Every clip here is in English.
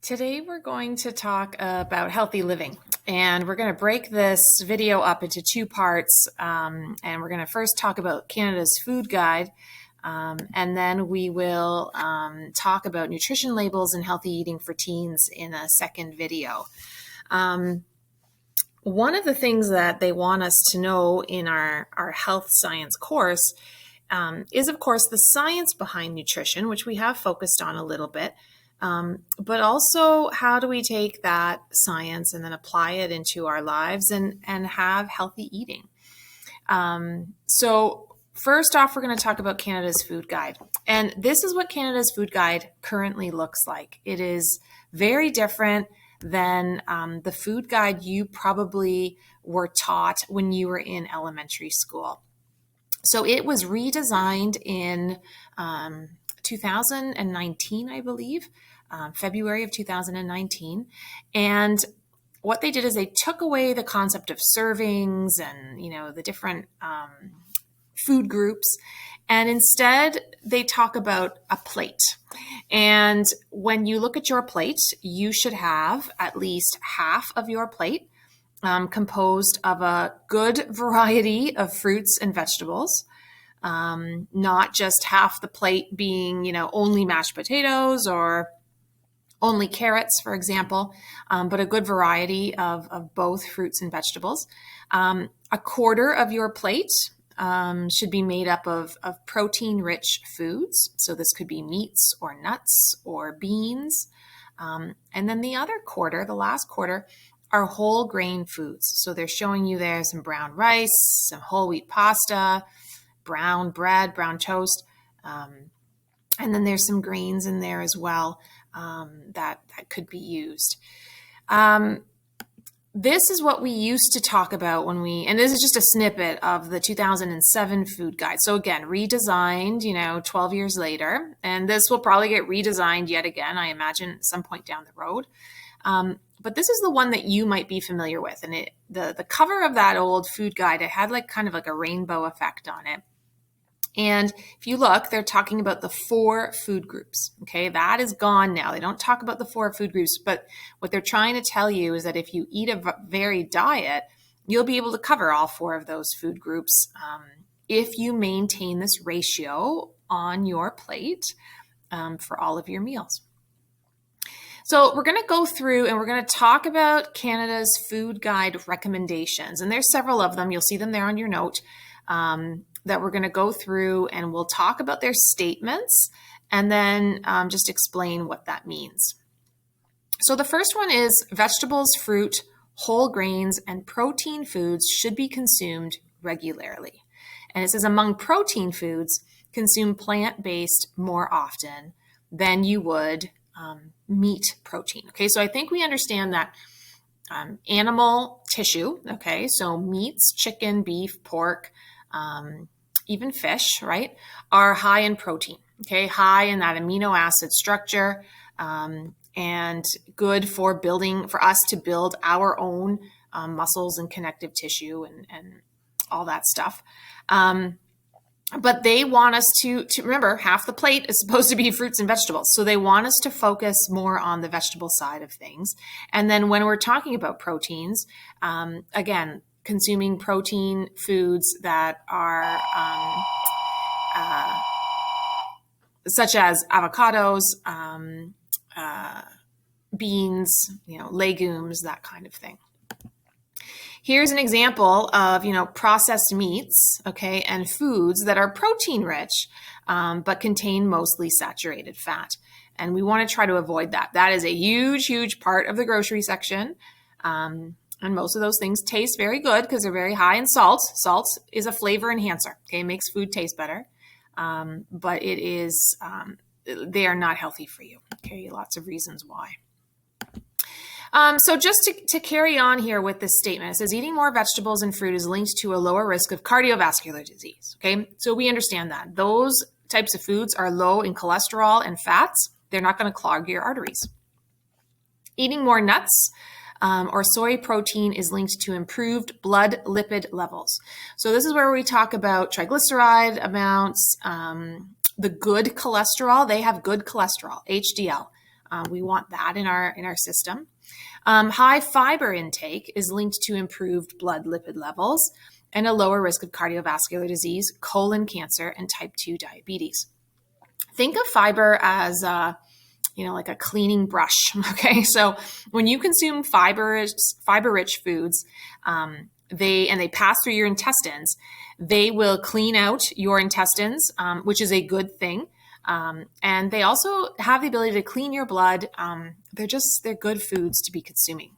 Today we're going to talk about healthy living, and we're going to break this video up into two parts. And we're going to first talk about Canada's food guide, and then we will talk about nutrition labels and healthy eating for teens in a second video. One of the things that they want us to know in our health science course is, of course, the science behind nutrition, which we have focused on a little bit. But also, how do we take that science and then apply it into our lives and have healthy eating? So first off, we're going to talk about Canada's food guide. And this is what Canada's food guide currently looks like. It is very different than the food guide you probably were taught when you were in elementary school. So it was redesigned in 2019, I believe, February of 2019. And what they did is they took away the concept of servings and, the different food groups. And instead, they talk about a plate. And when you look at your plate, you should have at least half of your plate composed of a good variety of fruits and vegetables. Not just half the plate being, only mashed potatoes or only carrots, for example, but a good variety of both fruits and vegetables. A quarter of your plate should be made up of protein-rich foods. So this could be meats or nuts or beans. And then the other quarter, the last quarter, are whole grain foods. So they're showing you there some brown rice, some whole wheat pasta, brown bread, brown toast. And then there's some grains in there as well that could be used. This is what we used to talk about and this is just a snippet of the 2007 food guide. So again, redesigned, 12 years later, and this will probably get redesigned yet again, I imagine, at some point down the road. But this is the one that you might be familiar with. And the cover of that old food guide, it had kind of a rainbow effect on it. And if you look, they're talking about the 4 food groups. Okay, that is gone now. They don't talk about the 4 food groups, but what they're trying to tell you is that if you eat a varied diet, you'll be able to cover all 4 of those food groups if you maintain this ratio on your plate for all of your meals. So we're going to go through and we're going to talk about Canada's food guide recommendations. And there's several of them. You'll see them there on your note. That we're going to go through, and we'll talk about their statements and then just explain what that means. So the first one is vegetables, fruit, whole grains, and protein foods should be consumed regularly. And it says among protein foods, consume plant-based more often than you would meat protein. Okay, so I think we understand that animal tissue, okay, so meats, chicken, beef, pork, even fish, right, are high in protein, okay, high in that amino acid structure, and good for us to build our own muscles and connective tissue and all that stuff. But they want us to remember, half the plate is supposed to be fruits and vegetables. So they want us to focus more on the vegetable side of things. And then when we're talking about proteins, again, consuming protein foods that are such as avocados, beans, legumes, that kind of thing. Here's an example of, processed meats, okay, and foods that are protein rich, but contain mostly saturated fat. And we want to try to avoid that. That is a huge, huge part of the grocery section. And most of those things taste very good because they're very high in salt. Salt is a flavor enhancer. Okay, it makes food taste better, but they are not healthy for you. Okay, lots of reasons why. So just to carry on here with this statement, it says eating more vegetables and fruit is linked to a lower risk of cardiovascular disease. Okay, so we understand that. Those types of foods are low in cholesterol and fats. They're not going to clog your arteries. Eating more nuts or soy protein is linked to improved blood lipid levels. So this is where we talk about triglyceride amounts, the good cholesterol. They have good cholesterol, HDL. We want that in our system. High fiber intake is linked to improved blood lipid levels and a lower risk of cardiovascular disease, colon cancer, and type 2 diabetes. Think of fiber as like a cleaning brush. Okay, so when you consume fiber-rich foods, they pass through your intestines, they will clean out your intestines, which is a good thing. And they also have the ability to clean your blood. They're good foods to be consuming.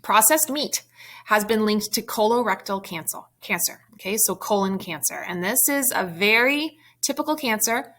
Processed meat has been linked to colorectal cancer. Okay, so colon cancer. And this is a very typical cancer,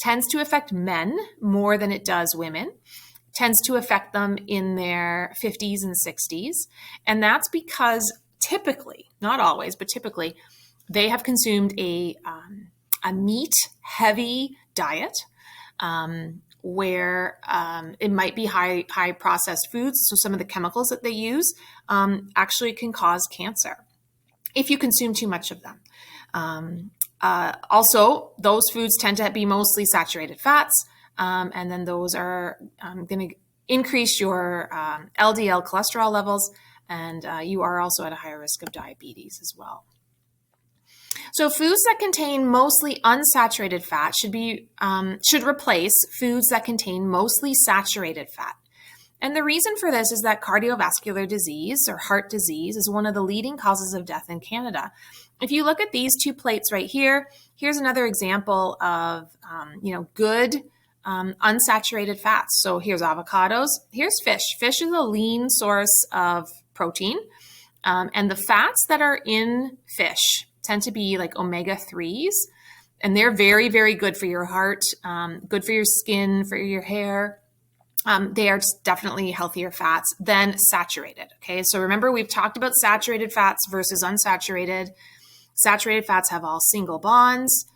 tends to affect men more than it does women, tends to affect them in their 50s and 60s. And that's because typically, not always, but typically, they have consumed a meat-heavy diet, where it might be high processed foods. So some of the chemicals that they use actually can cause cancer if you consume too much of them. Also, those foods tend to be mostly saturated fats, and then those are going to increase your LDL cholesterol levels, and you are also at a higher risk of diabetes as well. So foods that contain mostly unsaturated fat should replace foods that contain mostly saturated fat. And the reason for this is that cardiovascular disease or heart disease is one of the leading causes of death in Canada. If you look at these two plates right here, here's another example of good unsaturated fats. So here's avocados, here's fish. Fish is a lean source of protein, and the fats that are in fish tend to be like omega-3s, and they're very, very good for your heart, good for your skin, for your hair. They are definitely healthier fats than saturated. Okay, so remember, we've talked about saturated fats versus unsaturated. Saturated fats have all single bonds.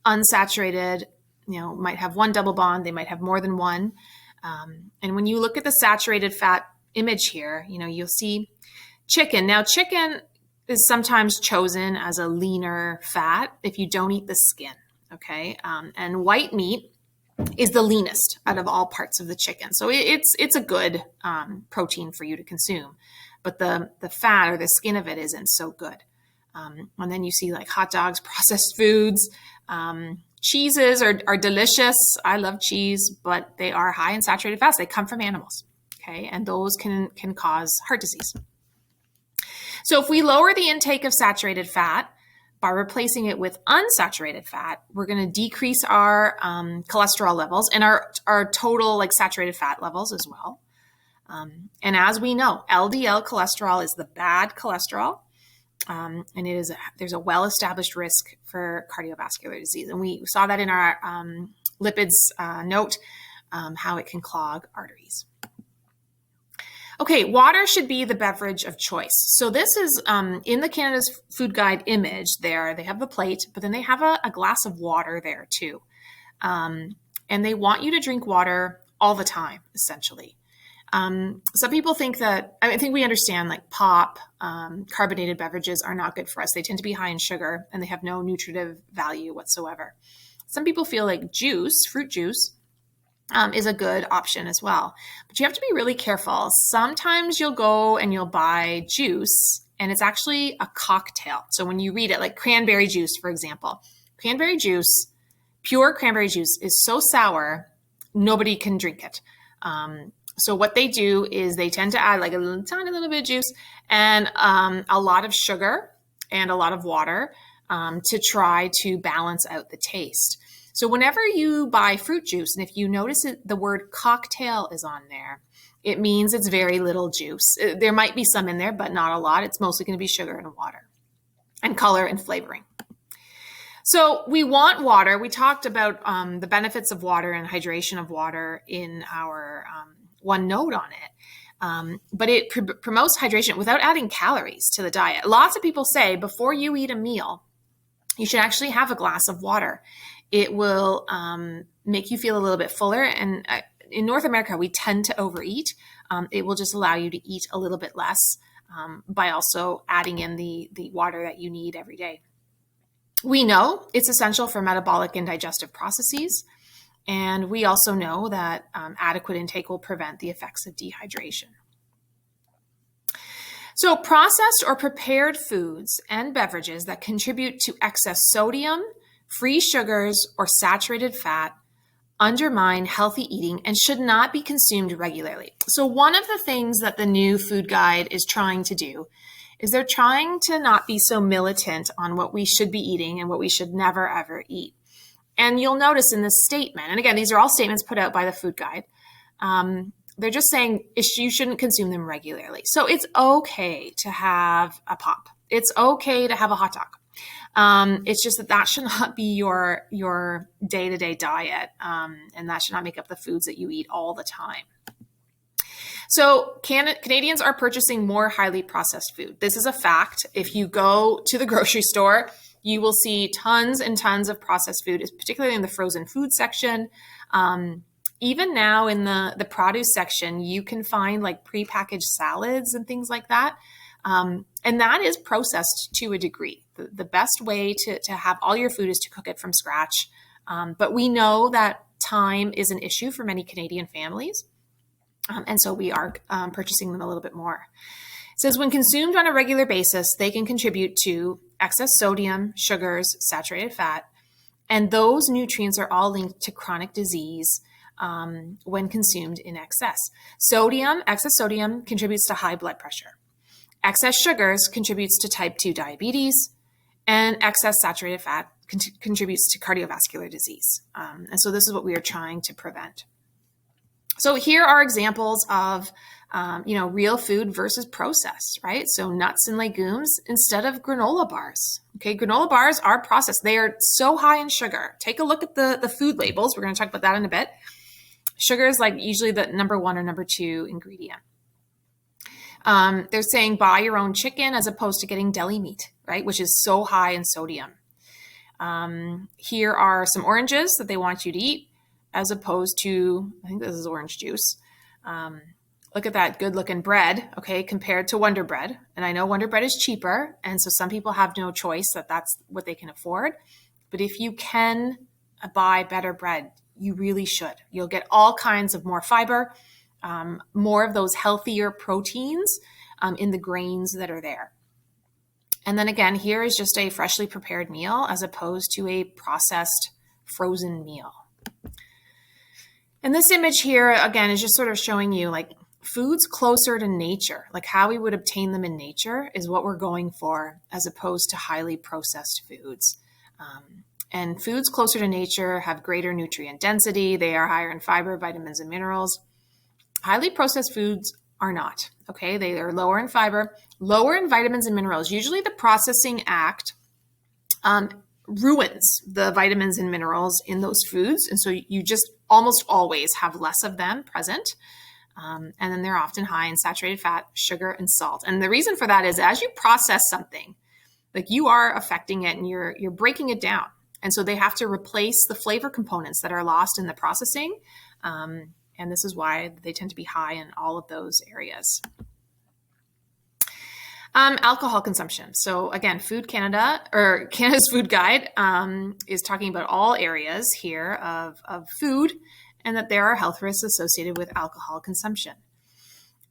Unsaturated, might have one double bond. They might have more than one. And when you look at the saturated fat image here, you'll see chicken. Now, chicken is sometimes chosen as a leaner fat if you don't eat the skin. Okay, and white meat is the leanest out of all parts of the chicken. So it's a good protein for you to consume, but the fat or the skin of it isn't so good. And then you see like hot dogs, processed foods, cheeses are delicious. I love cheese, but they are high in saturated fats. They come from animals. Okay, and those can cause heart disease. So if we lower the intake of saturated fat by replacing it with unsaturated fat, we're going to decrease our cholesterol levels and our total saturated fat levels as well. And as we know, LDL cholesterol is the bad cholesterol, and there's a well-established risk for cardiovascular disease. And we saw that in our lipids note, how it can clog arteries. Okay, water should be the beverage of choice. So this is in the Canada's Food Guide image there. They have the plate, but then they have a glass of water there too. And they want you to drink water all the time, essentially. Some people think I think we understand pop, carbonated beverages are not good for us. They tend to be high in sugar and they have no nutritive value whatsoever. Some people feel like fruit juice, is a good option as well. But you have to be really careful. Sometimes you'll go and you'll buy juice and it's actually a cocktail. So when you read it, like cranberry juice, for example, pure cranberry juice is so sour, nobody can drink it. So what they do is they tend to add like a tiny little bit of juice and a lot of sugar and a lot of water to try to balance out the taste. So whenever you buy fruit juice, and if you notice the word cocktail is on there, it means it's very little juice. There might be some in there, but not a lot. It's mostly going to be sugar and water and color and flavoring. So we want water. We talked about the benefits of water and hydration of water in our one note on it. But it promotes hydration without adding calories to the diet. Lots of people say before you eat a meal, you should actually have a glass of water. It will make you feel a little bit fuller. And in North America, we tend to overeat. It will just allow you to eat a little bit less by also adding in the water that you need every day. We know it's essential for metabolic and digestive processes. And we also know that adequate intake will prevent the effects of dehydration. So processed or prepared foods and beverages that contribute to excess sodium, free sugars, or saturated fat undermine healthy eating and should not be consumed regularly. So one of the things that the new food guide is trying to do is they're trying to not be so militant on what we should be eating and what we should never, ever eat. And you'll notice in this statement, and again, these are all statements put out by the food guide, they're just saying you shouldn't consume them regularly. So it's okay to have a pop. It's okay to have a hot dog. It's just that should not be your day-to-day diet, and that should not make up the foods that you eat all the time. So Canadians are purchasing more highly processed food. This is a fact. If you go to the grocery store, you will see tons and tons of processed food, particularly in the frozen food section. Even now in the produce section, you can find like prepackaged salads and things like that. And that is processed to a degree. The best way to have all your food is to cook it from scratch. But we know that time is an issue for many Canadian families. And so we are purchasing them a little bit more. It says when consumed on a regular basis, they can contribute to excess sodium, sugars, saturated fat, and those nutrients are all linked to chronic disease when consumed in excess. Excess sodium contributes to high blood pressure. Excess sugars contributes to type 2 diabetes, and excess saturated fat contributes to cardiovascular disease. And so this is what we are trying to prevent. So here are examples of, real food versus processed, right? So nuts and legumes instead of granola bars. Okay, granola bars are processed. They are so high in sugar. Take a look at the food labels. We're going to talk about that in a bit. Sugar is like usually the number 1 or number 2 ingredient. They're saying buy your own chicken as opposed to getting deli meat, right? Which is so high in sodium. Here are some oranges that they want you to eat as opposed to, I think this is orange juice. Look at that good looking bread, okay, compared to Wonder Bread. And I know Wonder Bread is cheaper. And so some people have no choice that's what they can afford. But if you can buy better bread, you really should. You'll get all kinds of more fiber, more of those healthier proteins in the grains that are there. And then again, here is just a freshly prepared meal as opposed to a processed frozen meal. And this image here, again, is just sort of showing you like foods closer to nature, like how we would obtain them in nature is what we're going for as opposed to highly processed foods. And foods closer to nature have greater nutrient density. They are higher in fiber, vitamins, and minerals. Highly processed foods are not, okay? They are lower in fiber, lower in vitamins and minerals. Usually the processing act ruins the vitamins and minerals in those foods. And so you just almost always have less of them present. And then they're often high in saturated fat, sugar, and salt. And the reason for that is as you process something, like you are affecting it and you're breaking it down. And so they have to replace the flavor components that are lost in the processing. And this is why they tend to be high in all of those areas. Alcohol consumption. So again, Food Canada or Canada's Food Guide is talking about all areas here of food and that there are health risks associated with alcohol consumption.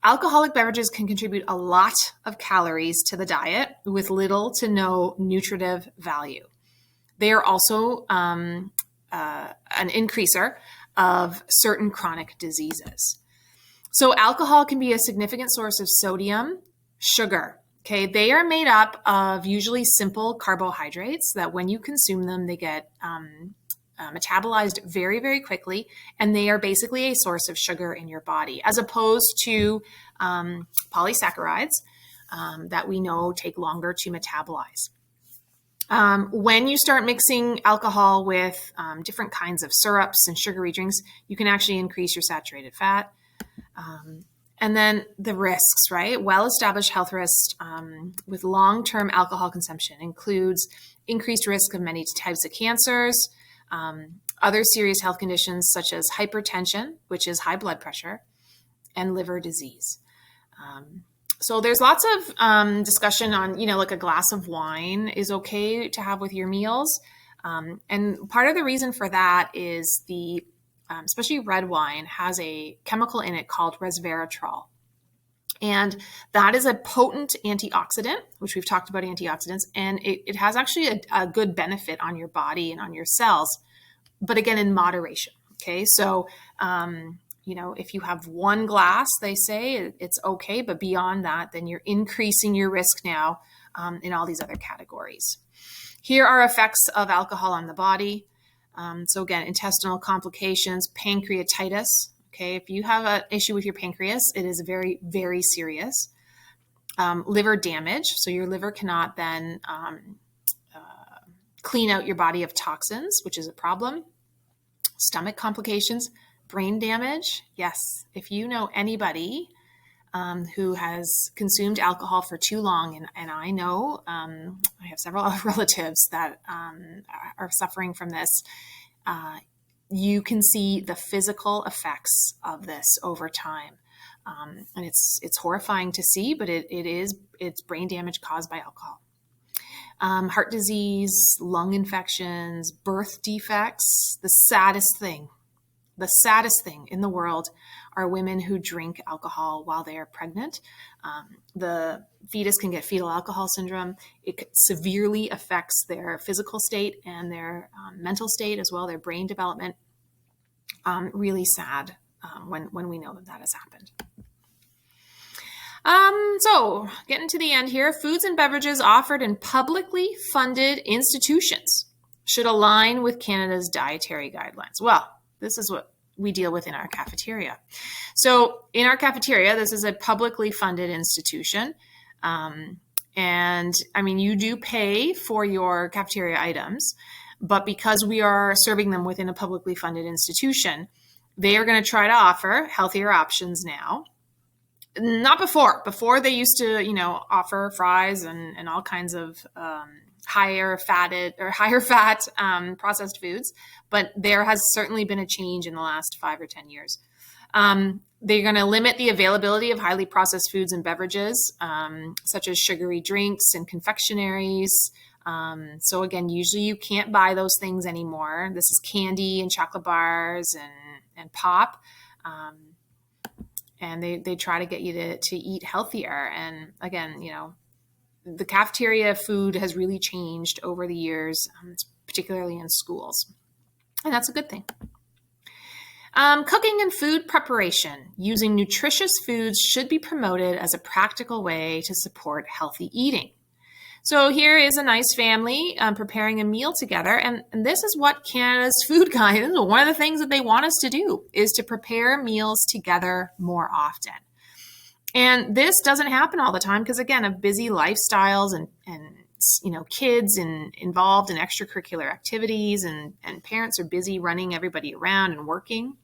Alcoholic beverages can contribute a lot of calories to the diet with little to no nutritive value. They are also an increaser of certain chronic diseases. So alcohol can be a significant source of sodium, sugar. Okay, they are made up of usually simple carbohydrates that when you consume them, they get metabolized very, very quickly, and they are basically a source of sugar in your body, as opposed to polysaccharides that we know take longer to metabolize. When you start mixing alcohol with different kinds of syrups and sugary drinks, you can actually increase your saturated fat. And then the risks, right? Well-established health risks with long-term alcohol consumption includes increased risk of many types of cancers, other serious health conditions such as hypertension, which is high blood pressure, and liver disease. So there's lots of discussion on, like a glass of wine is okay to have with your meals. And part of the reason for that is the especially red wine, has a chemical in it called resveratrol. And that is a potent antioxidant, which we've talked about antioxidants, and it has actually a good benefit on your body and on your cells, but again, in moderation. Okay, so if you have one glass, they say it's okay, but beyond that, then you're increasing your risk now in all these other categories. Here are effects of alcohol on the body. So again, intestinal complications, pancreatitis. Okay, if you have an issue with your pancreas, it is very, very serious. Liver damage, so your liver cannot then clean out your body of toxins, which is a problem. Stomach complications, brain damage. Yes, if you know anybody who has consumed alcohol for too long, and I know I have several relatives that are suffering from this, you can see the physical effects of this over time. And it's horrifying to see, but it's brain damage caused by alcohol. Heart disease, lung infections, birth defects. The saddest thing in the world are women who drink alcohol while they are pregnant. The fetus can get fetal alcohol syndrome. It severely affects their physical state and their mental state as well, their brain development. Really sad when we know that has happened. So getting to the end here, foods and beverages offered in publicly funded institutions should align with Canada's dietary guidelines. Well, this is what we deal with in our cafeteria. So in our cafeteria, this is a publicly funded institution. And I mean, you do pay for your cafeteria items, but because we are serving them within a publicly funded institution, they are going to try to offer healthier options now. Not before. Before they used to, offer fries and all kinds of higher fat processed foods. But there has certainly been a change in the last 5 or 10 years. They're going to limit the availability of highly processed foods and beverages, such as sugary drinks and confectionaries. So again, usually you can't buy those things anymore. This is candy and chocolate bars and pop. And they try to get you to eat healthier. And again, the cafeteria food has really changed over the years, particularly in schools. And that's a good thing. Cooking and food preparation using nutritious foods should be promoted as a practical way to support healthy eating. So here is a nice family preparing a meal together. And this is what Canada's food guide, one of the things that they want us to do is to prepare meals together more often. And this doesn't happen all the time because, again, of busy lifestyles and kids involved in extracurricular activities and parents are busy running everybody around and working.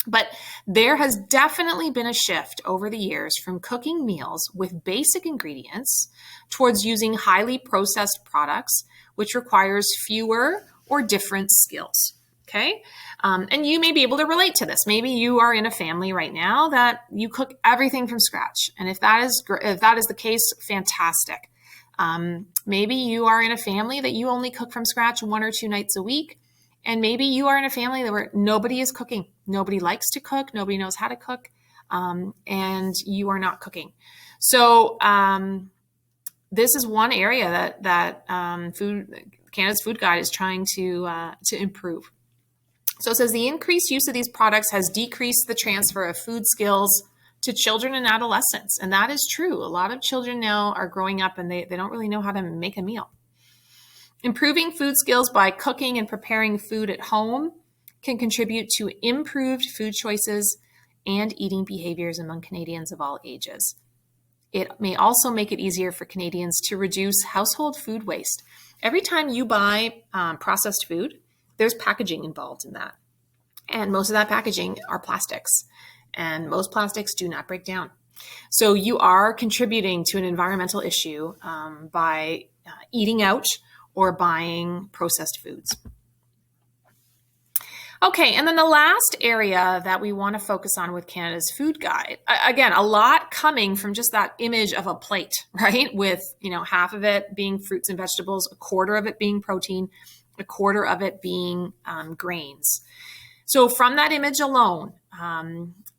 But there has definitely been a shift over the years from cooking meals with basic ingredients towards using highly processed products, which requires fewer or different skills. Okay. And you may be able to relate to this. Maybe you are in a family right now that you cook everything from scratch. And if that is the case, fantastic. Maybe you are in a family that you only cook from scratch 1 or 2 nights a week. And maybe you are in a family where nobody is cooking. Nobody likes to cook. Nobody knows how to cook. And you are not cooking. So this is one area that Canada's Food Guide is trying to improve. So it says the increased use of these products has decreased the transfer of food skills to children and adolescents. And that is true. A lot of children now are growing up and they don't really know how to make a meal. Improving food skills by cooking and preparing food at home can contribute to improved food choices and eating behaviors among Canadians of all ages. It may also make it easier for Canadians to reduce household food waste. Every time you buy processed food, there's packaging involved in that. And most of that packaging are plastics. And most plastics do not break down. So you are contributing to an environmental issue by eating out or buying processed foods. Okay, and then the last area that we want to focus on with Canada's Food Guide, again, a lot coming from just that image of a plate, right? With, half of it being fruits and vegetables, a quarter of it being protein, a quarter of it being grains. So from that image alone,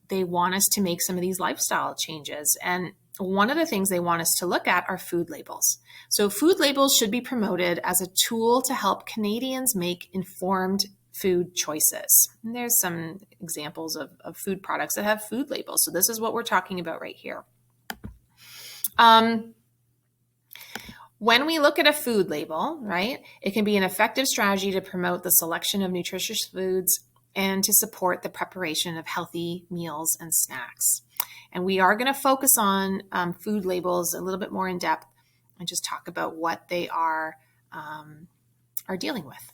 they want us to make some of these lifestyle changes. And one of the things they want us to look at are food labels. So food labels should be promoted as a tool to help Canadians make informed food choices. And there's some examples of food products that have food labels. So this is what we're talking about right here. When we look at a food label, right, it can be an effective strategy to promote the selection of nutritious foods and to support the preparation of healthy meals and snacks. And we are going to focus on food labels a little bit more in depth and just talk about what they are dealing with.